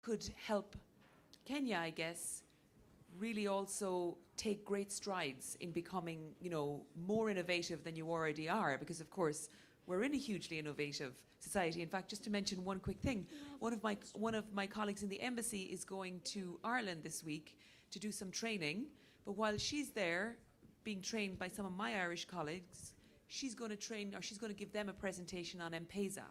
could help Kenya, I guess, really also take great strides in becoming, more innovative than you already are, because of course we're in a hugely innovative society. In fact, just to mention one quick thing, one of my colleagues in the embassy is going to Ireland this week to do some training, but while she's there being trained by some of my Irish colleagues, she's going to give them a presentation on M-Pesa,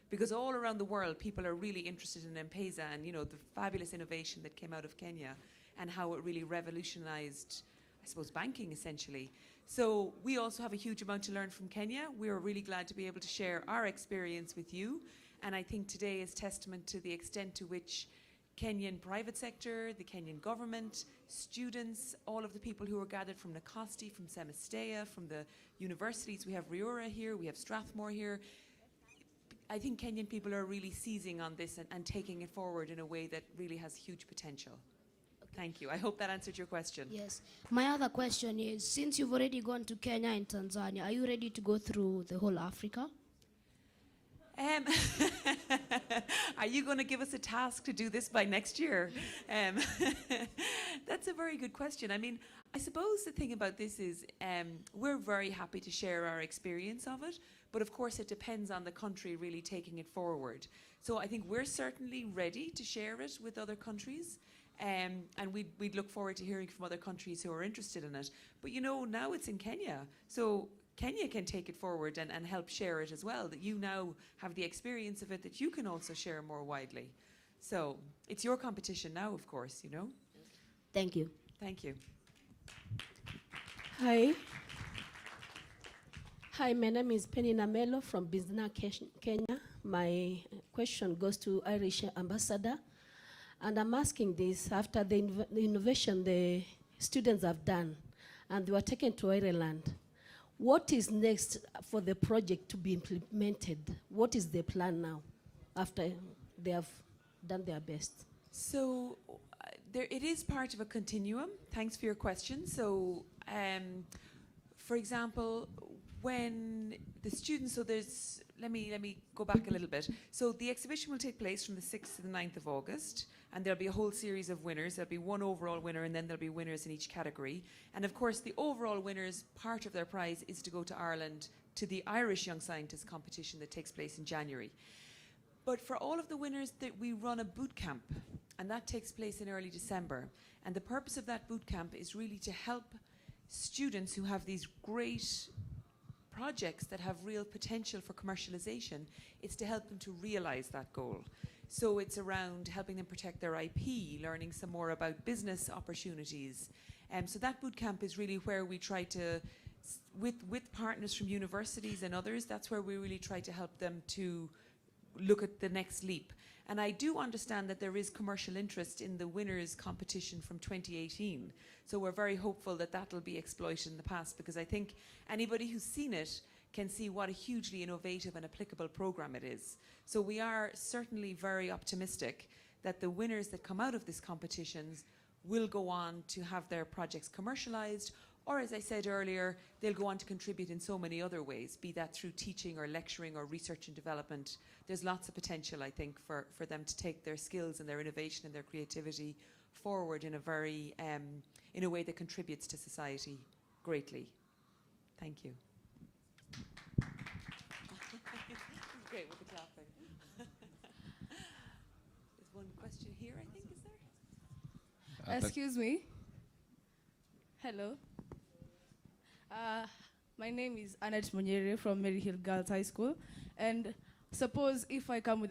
because all around the world people are really interested in M-Pesa and the fabulous innovation that came out of Kenya and how it really revolutionized, I suppose, banking essentially. So we also have a huge amount to learn from Kenya. We are really glad to be able to share our experience with you, and I think today is testament to the extent to which Kenyan private sector, the Kenyan government, students, all of the people who are gathered from Nikosti, from Semistea, from the universities. We have Riura here, we have Strathmore here. I think Kenyan people are really seizing on this and taking it forward in a way that really has huge potential. Thank you. I hope that answered your question. Yes. My other question is, since you've already gone to Kenya and Tanzania, are you ready to go through the whole Africa? Are you going to give us a task to do this by next year? That's a very good question. I mean, I suppose the thing about this is we're very happy to share our experience of it, but of course it depends on the country really taking it forward. So I think we're certainly ready to share it with other countries. And we'd look forward to hearing from other countries who are interested in it. But now it's in Kenya. So Kenya can take it forward and help share it as well, that you now have the experience of it that you can also share more widely. So it's your competition now, of course, Thank you. Thank you. Hi. Hi, my name is Penny Namelo from Bizna, Kenya. My question goes to Irish Ambassador. And I'm asking this after the innovation the students have done and they were taken to Ireland. What is next for the project to be implemented? What is the plan now after they have done their best? So it is part of a continuum. Thanks for your question. So, for example, when the students, let me go back a little bit. So the exhibition will take place from the 6th to the 9th of August, and there'll be a whole series of winners. There'll be one overall winner, and then there'll be winners in each category. And of course, the overall winners, part of their prize is to go to Ireland to the Irish Young Scientist competition that takes place in January. But for all of the winners, we run a boot camp, and that takes place in early December. And the purpose of that boot camp is really to help students who have these great projects that have real potential for commercialization. It's to help them to realize that goal. So it's around helping them protect their IP, learning some more about business opportunities. So that boot camp is really where we try to, with partners from universities and others, that's where we really try to help them to look at the next leap. And I do understand that there is commercial interest in the winners competition from 2018. So we're very hopeful that that'll be exploited in the past, because I think anybody who's seen it can see what a hugely innovative and applicable program it is. So we are certainly very optimistic that the winners that come out of this competitions will go on to have their projects commercialized, or as I said earlier, they'll go on to contribute in so many other ways, be that through teaching or lecturing or research and development. There's lots of potential, I think, for them to take their skills and their innovation and their creativity forward in a very, in a way that contributes to society greatly. Thank you. Great with the clapping. There's one question here, I think, is there? Excuse me. Hello. My name is Annette Monyere from Maryhill Girls High School, and suppose if I come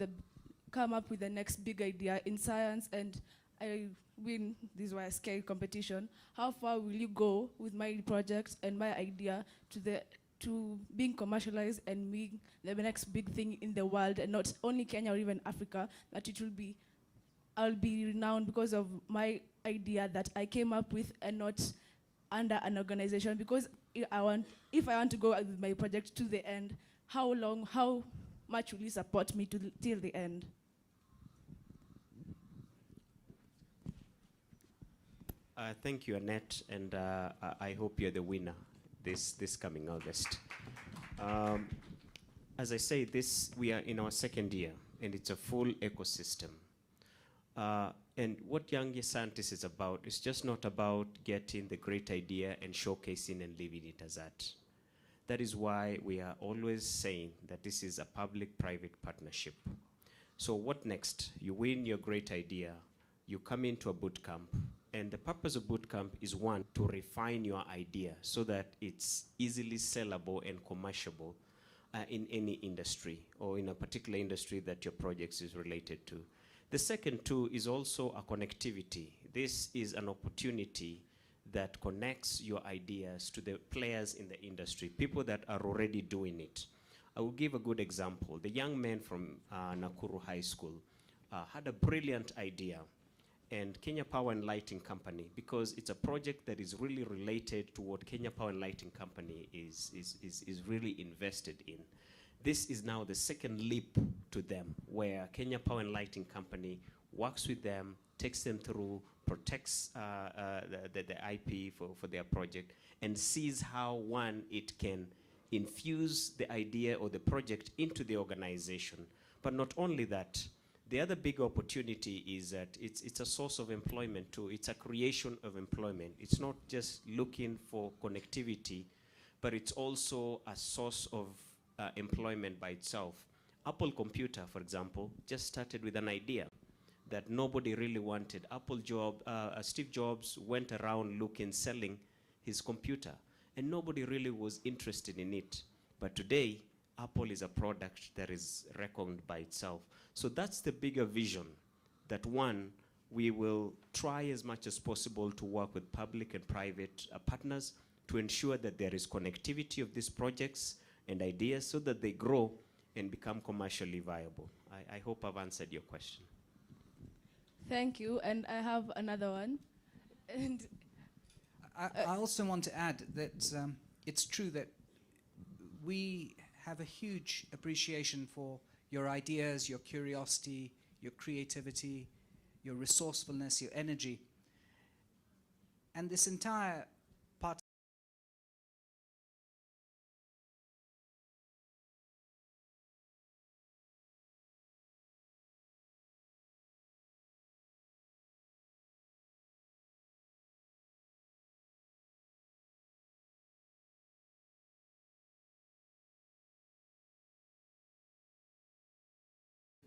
up with the next big idea in science and I win this YSK competition, how far will you go with my project and my idea to being commercialized and being the next big thing in the world, and not only Kenya or even Africa, but I'll be renowned because of my idea that I came up with and not under an organization? Because if I want to go with my project to the end, how much will you support me till the end? Thank you, Annette, and I hope you're the winner this coming August. As I say, we are in our second year, and it's a full ecosystem. And what Young Scientist is about is just not about getting the great idea and showcasing and leaving it as that. That is why we are always saying that this is a public-private partnership. So what next? You win your great idea, you come into a boot camp, and the purpose of boot camp is, one, to refine your idea so that it's easily sellable and commerciable in any industry or in a particular industry that your project is related to. The second, too, is also a connectivity. This is an opportunity that connects your ideas to the players in the industry, people that are already doing it. I will give a good example. The young man from Nakuru High School had a brilliant idea, and Kenya Power and Lighting Company, because it's a project that is really related to what Kenya Power and Lighting Company is really invested in. This is now the second leap to them, where Kenya Power and Lighting Company works with them, takes them through, protects the IP for their project, and sees how, one, it can infuse the idea or the project into the organization. But not only that, the other big opportunity is that it's a source of employment too. It's a creation of employment. It's not just looking for connectivity, but it's also a source of employment by itself. Apple Computer, for example, just started with an idea that nobody really wanted. Steve Jobs went around selling his computer, and nobody really was interested in it. But today, Apple is a product that is reckoned by itself. So that's the bigger vision, that, one, we will try as much as possible to work with public and private partners to ensure that there is connectivity of these projects and ideas so that they grow and become commercially viable. I hope I've answered your question. Thank you, and I have another one. And I also want to add that it's true that we have a huge appreciation for your ideas, your curiosity, your creativity, your resourcefulness, your energy. And this entire part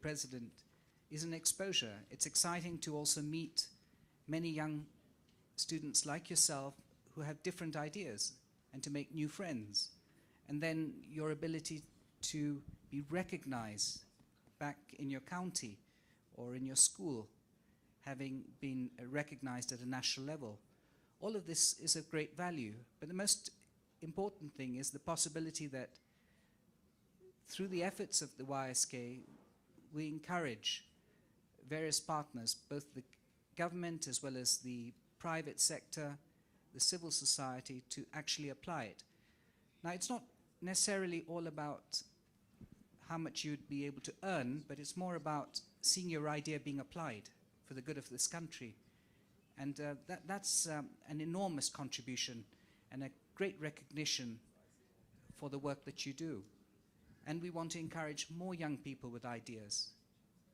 president is an exposure. It's exciting to also meet many young students like yourself who have different ideas and to make new friends. And then your ability to be recognized back in your county or in your school, having been recognized at a national level. All of this is of great value, but the most important thing is the possibility that through the efforts of the YSK, we encourage various partners, both the government as well as the private sector, the civil society, to actually apply it. Now, it's not necessarily all about how much you'd be able to earn, but it's more about seeing your idea being applied for the good of this country. And that's an enormous contribution and a great recognition for the work that you do. And we want to encourage more young people with ideas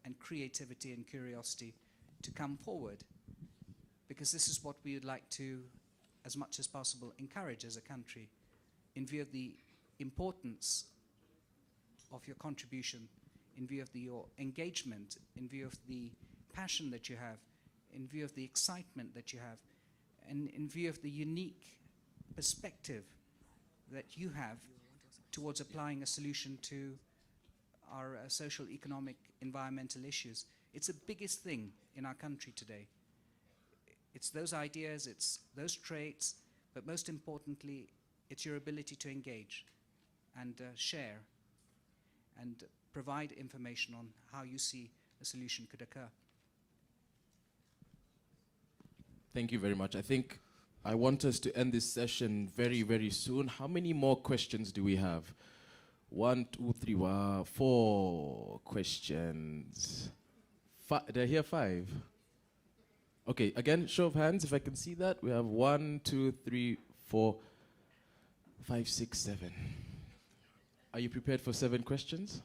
and creativity and curiosity to come forward, because this is what we would like to, as much as possible, encourage as a country, in view of the importance of your contribution, in view of your engagement, in view of the passion that you have, in view of the excitement that you have, and in view of the unique perspective that you have towards applying a solution to our social, economic, environmental issues. It's the biggest thing in our country today. It's those ideas, it's those traits, but most importantly, it's your ability to engage and share and provide information on how you see a solution could occur. Thank you very much. I think I want us to end this session very, very soon. How many more questions do we have? 1, 2, 3, 4 questions. Did I hear 5? Okay, again, show of hands if I can see that. We have 1, 2, 3, 4, 5, 6, 7. Are you prepared for 7 questions?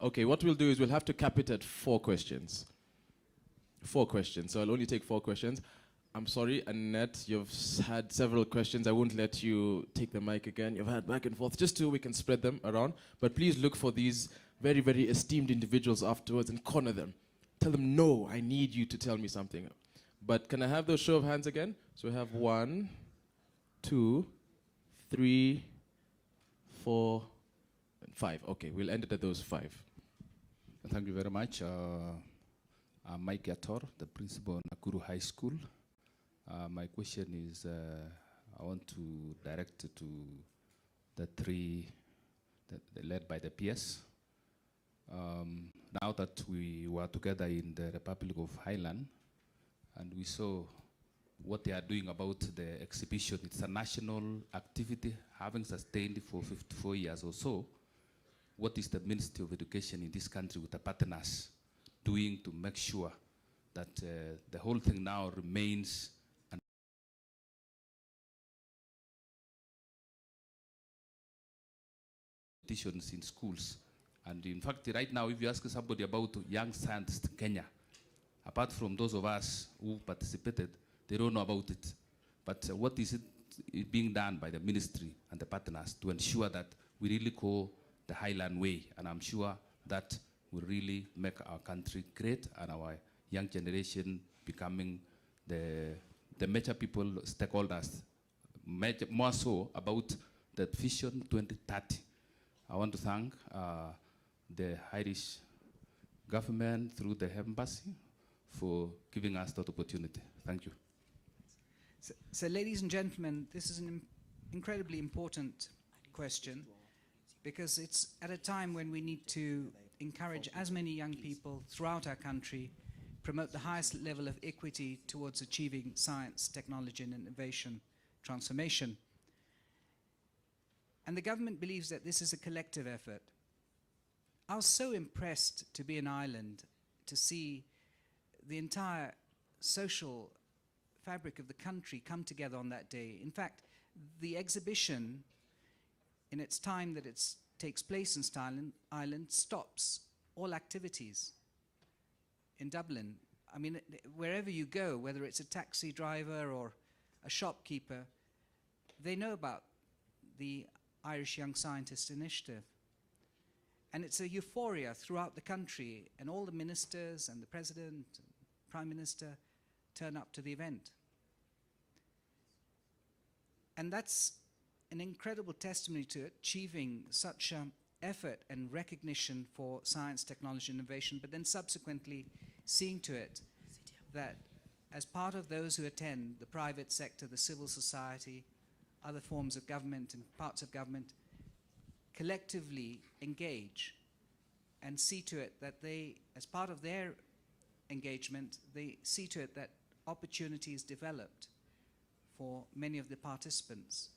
Okay, what we'll do is we'll have to cap it at 4 questions. 4 questions. So I'll only take 4 questions. I'm sorry, Annette, you've had several questions. I won't let you take the mic again. You've had back and forth, just so we can spread them around. But please look for these very, very esteemed individuals afterwards and corner them. Tell them, no, I need you to tell me something. But can I have those show of hands again? So we have 1, 2, 3, 4, and 5. Okay, we'll end it at those 5. Thank you very much. I'm Mike Yator, the principal of Nakuru High School. My question is, I want to direct it to the 3 led by the PS. Now that we were together in the Republic of Highland, and we saw what they are doing about the exhibition. It's a national activity, having sustained for 54 years or so. What is the Ministry of Education in this country with the partners doing to make sure that the whole thing now remains competitions in schools? And in fact, right now, if you ask somebody about young scientists in Kenya, apart from those of us who participated, they don't know about it. But what is it being done by the ministry and the partners to ensure that we really go the Highland way? And I'm sure that will really make our country great and our young generation becoming the major people, stakeholders, more so about the Vision 2030. I want to thank the Irish government through the embassy for giving us that opportunity. Thank you. So ladies and gentlemen, this is an incredibly important question, because it's at a time when we need to encourage as many young people throughout our country, promote the highest level of equity towards achieving science, technology, and innovation transformation. And the government believes that this is a collective effort. I was so impressed to be in Ireland, to see the entire social fabric of the country come together on that day. In fact, the exhibition, in its time that it takes place in Ireland, stops all activities in Dublin. I mean, wherever you go, whether it's a taxi driver or a shopkeeper, they know about the Irish Young Scientist Initiative. And it's a euphoria throughout the country, and all the ministers and the president and prime minister turn up to the event. And that's an incredible testimony to achieving such effort and recognition for science, technology, innovation, but then subsequently seeing to it that as part of those who attend, the private sector, the civil society, other forms of government and parts of government, collectively engage and see to it that they, as part of their engagement, they see to it that opportunity is developed for many of the participants.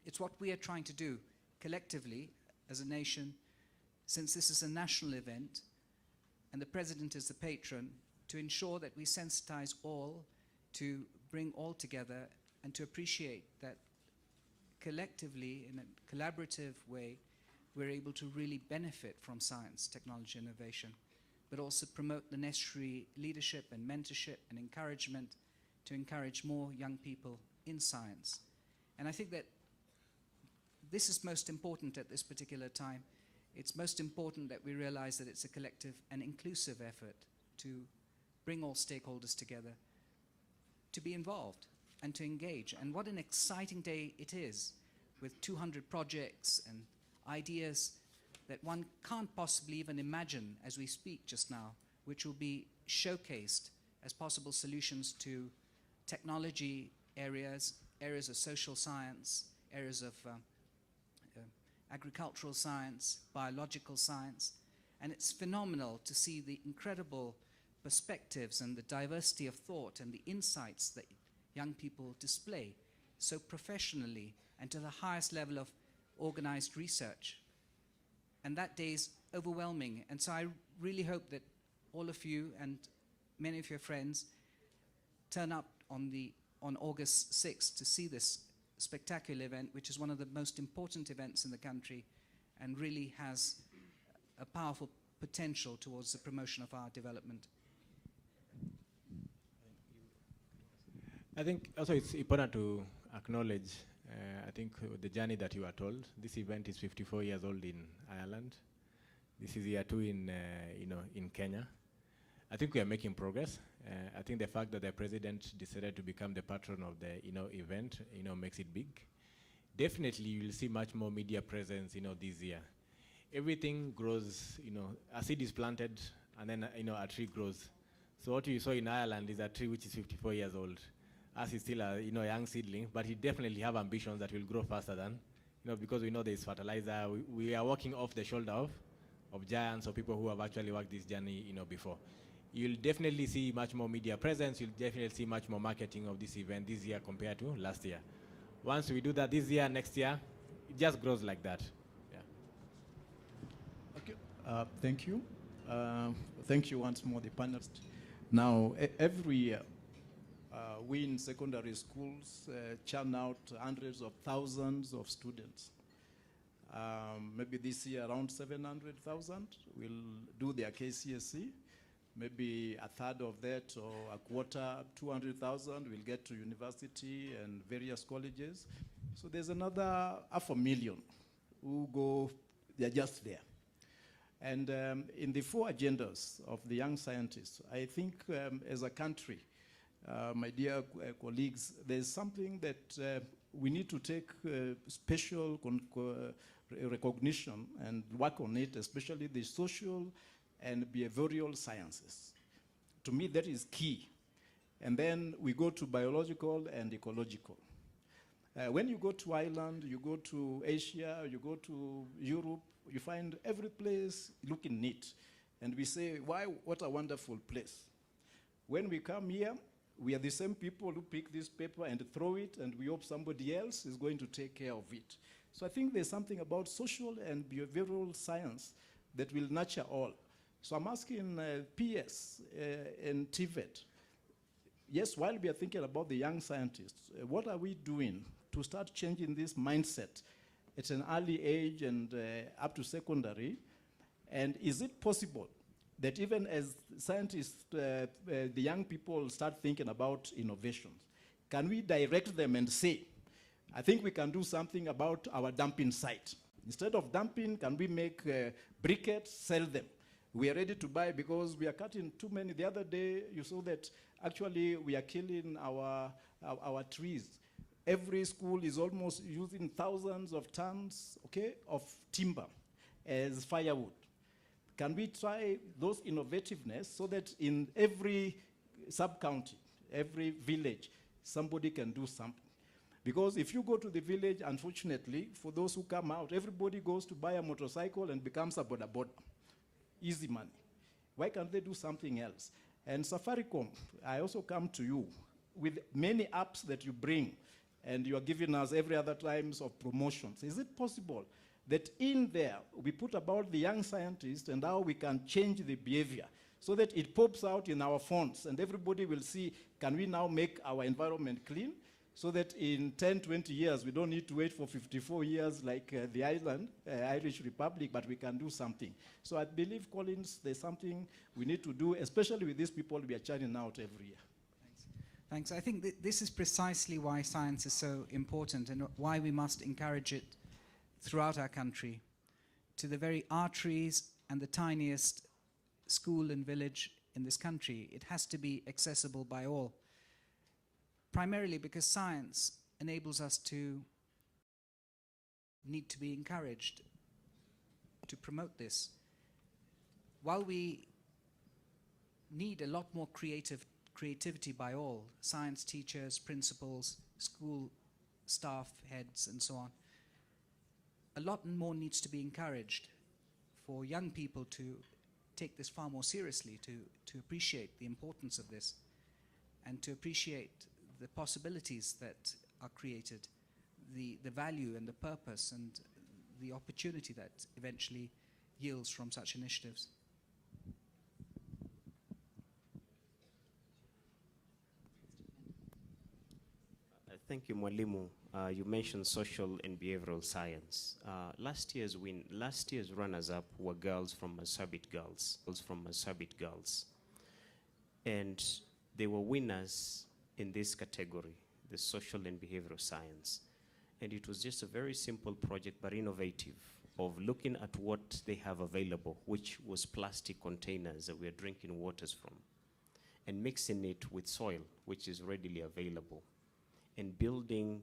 It's what we are trying to do collectively as a nation, since this is a national event and the president is the patron, to ensure that we sensitize all, to bring all together and to appreciate that collectively, in a collaborative way, we're able to really benefit from science, technology, innovation, but also promote the necessary leadership and mentorship and encouragement to encourage more young people in science. And I think that this is most important at this particular time. It's most important that we realize that it's a collective and inclusive effort to bring all stakeholders together, to be involved and to engage. And what an exciting day it is, with 200 projects and ideas that one can't possibly even imagine as we speak just now, which will be showcased as possible solutions to technology areas, areas of social science, areas of agricultural science, biological science. And it's phenomenal to see the incredible perspectives and the diversity of thought and the insights that young people display so professionally and to the highest level of organized research. And that day is overwhelming. And so I really hope that all of you and many of your friends turn up on August 6th to see this spectacular event, which is one of the most important events in the country and really has a powerful potential towards the promotion of our development. I think also it's important to acknowledge, I think the journey that you are told. This event is 54 years old in Ireland. This is year 2 in, in Kenya. I think we are making progress. I think the fact that the president decided to become the patron of the, event, makes it big. Definitely, you will see much more media presence, this year. Everything grows, a seed is planted, and then, a tree grows. So what you saw in Ireland is a tree which is 54 years old. Us is still a, young seedling, but he definitely have ambitions that will grow faster than, because we know there is fertilizer. We are walking off the shoulder of giants or people who have actually worked this journey, before. You'll definitely see much more media presence. You'll definitely see much more marketing of this event this year compared to last year. Once we do that this year, next year, it just grows like that. Yeah. Okay. Thank you. Thank you once more, the panelists. Now, every year, we in secondary schools churn out hundreds of thousands of students. Maybe this year around 700,000 will do their KCSE. Maybe a third of that or a quarter, 200,000 will get to university and various colleges. So there's another 500,000 who go, they're just there. And in the 4 agendas of the young scientists, I think as a country, my dear colleagues, there's something that we need to take special recognition and work on it, especially the social and behavioral sciences. To me, that is key. And then we go to biological and ecological. When you go to Ireland, you go to Asia, you go to Europe, you find every place looking neat. And we say, wow, what a wonderful place. When we come here, we are the same people who pick this paper and throw it, and we hope somebody else is going to take care of it. So I think there's something about social and behavioral science that will nurture all. So I'm asking PS and TVET, yes, while we are thinking about the young scientists, what are we doing to start changing this mindset at an early age and up to secondary? And is it possible that even as scientists, the young people start thinking about innovations, can we direct them and say, I think we can do something about our dumping site. Instead of dumping, can we make briquettes, sell them? We are ready to buy because we are cutting too many. The other day, you saw that actually we are killing our trees. Every school is almost using thousands of tons, of timber as firewood. Can we try those innovativeness so that in every sub-county, every village, somebody can do something? Because if you go to the village, unfortunately, for those who come out, everybody goes to buy a motorcycle and becomes a boda-boda. Easy money. Why can't they do something else? And Safaricom, I also come to you with many apps that you bring, and you are giving us every other times of promotions. Is it possible that in there we put about the young scientists and how we can change the behavior so that it pops out in our phones and everybody will see, can we now make our environment clean? So that in 10, 20 years, we don't need to wait for 54 years like the Irish Republic, but we can do something. So I believe, Collins, there's something we need to do, especially with these people we are churning out every year. Thanks. I think this is precisely why science is so important and why we must encourage it throughout our country, to the very arteries and the tiniest school and village in this country. It has to be accessible by all. Primarily because science enables us to need to be encouraged to promote this. While we need a lot more creativity by all, science teachers, principals, school staff, heads, and so on, a lot more needs to be encouraged for young people to take this far more seriously, to appreciate the importance of this, and to appreciate the possibilities that are created, the value and the purpose and the opportunity that eventually yields from such initiatives. Thank you, Mwalimu. You mentioned social and behavioral science. Last year's runners-up were girls from Marsabit Girls, And they were winners in this category, the social and behavioral science. And it was just a very simple project, but innovative, of looking at what they have available, which was plastic containers that we are drinking waters from, and mixing it with soil, which is readily available, and building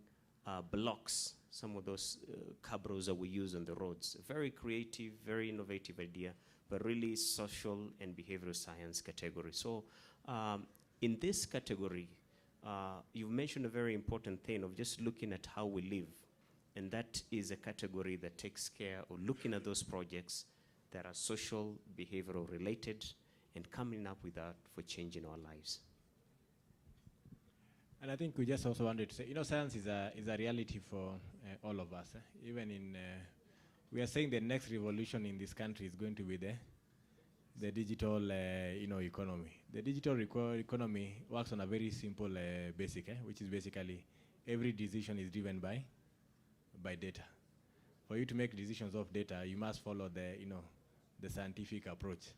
blocks, some of those cabros that we use on the roads. A very creative, very innovative idea, but really social and behavioral science category. So in this category, you've mentioned a very important thing of just looking at how we live. And that is a category that takes care of looking at those projects that are social, behavioral related, and coming up with that for changing our lives. And I think we just also wanted to say, science is a reality for all of us. Even in, we are saying the next revolution in this country is going to be the digital, economy. The digital economy works on a very simple basic, which is basically every decision is driven by data. For you to make decisions of data, you must follow the scientific approach.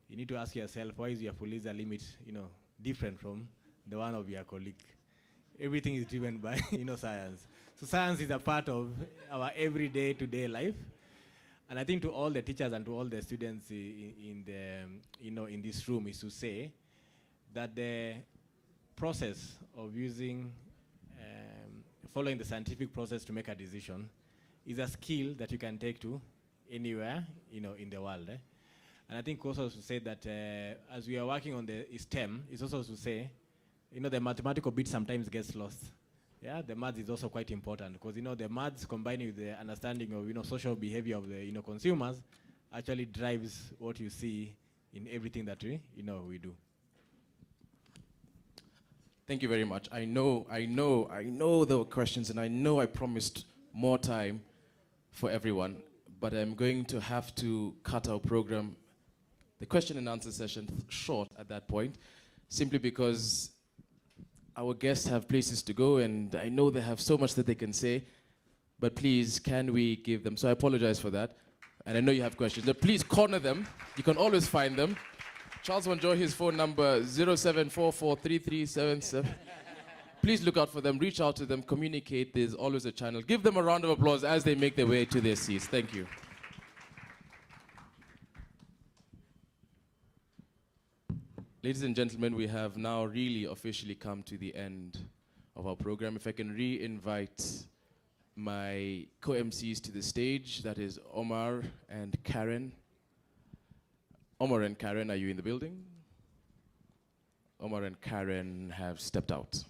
You need to ask yourself, why is your police limit, different from the one of your colleague? Everything is driven by, science. So science is a part of our everyday today life. And I think to all the teachers and to all the students in this room is to say that the process of using, following the scientific process to make a decision is a skill that you can take to anywhere, in the world. And I think also to say that as we are working on the STEM, it's also to say, the mathematical bit sometimes gets lost. Yeah, the maths is also quite important because, the maths combined with the understanding of, social behavior of the, consumers actually drives what you see in everything that we do. Thank you very much. I know there were questions, and I know I promised more time for everyone, but I'm going to have to cut our program, the question and answer session, short at that point, simply because our guests have places to go, and I know they have so much that they can say, but please, can we give them, so I apologize for that, and I know you have questions, but please corner them. You can always find them. Charles Wanjoy, his phone number, 07443377. Please look out for them, reach out to them, communicate. There's always a channel. Give them a round of applause as they make their way to their seats. Thank you. Ladies and gentlemen, we have now really officially come to the end of our program. If I can re-invite my co-MCs to the stage, that is Omar and Karen. Omar and Karen, are you in the building? Omar and Karen have stepped out.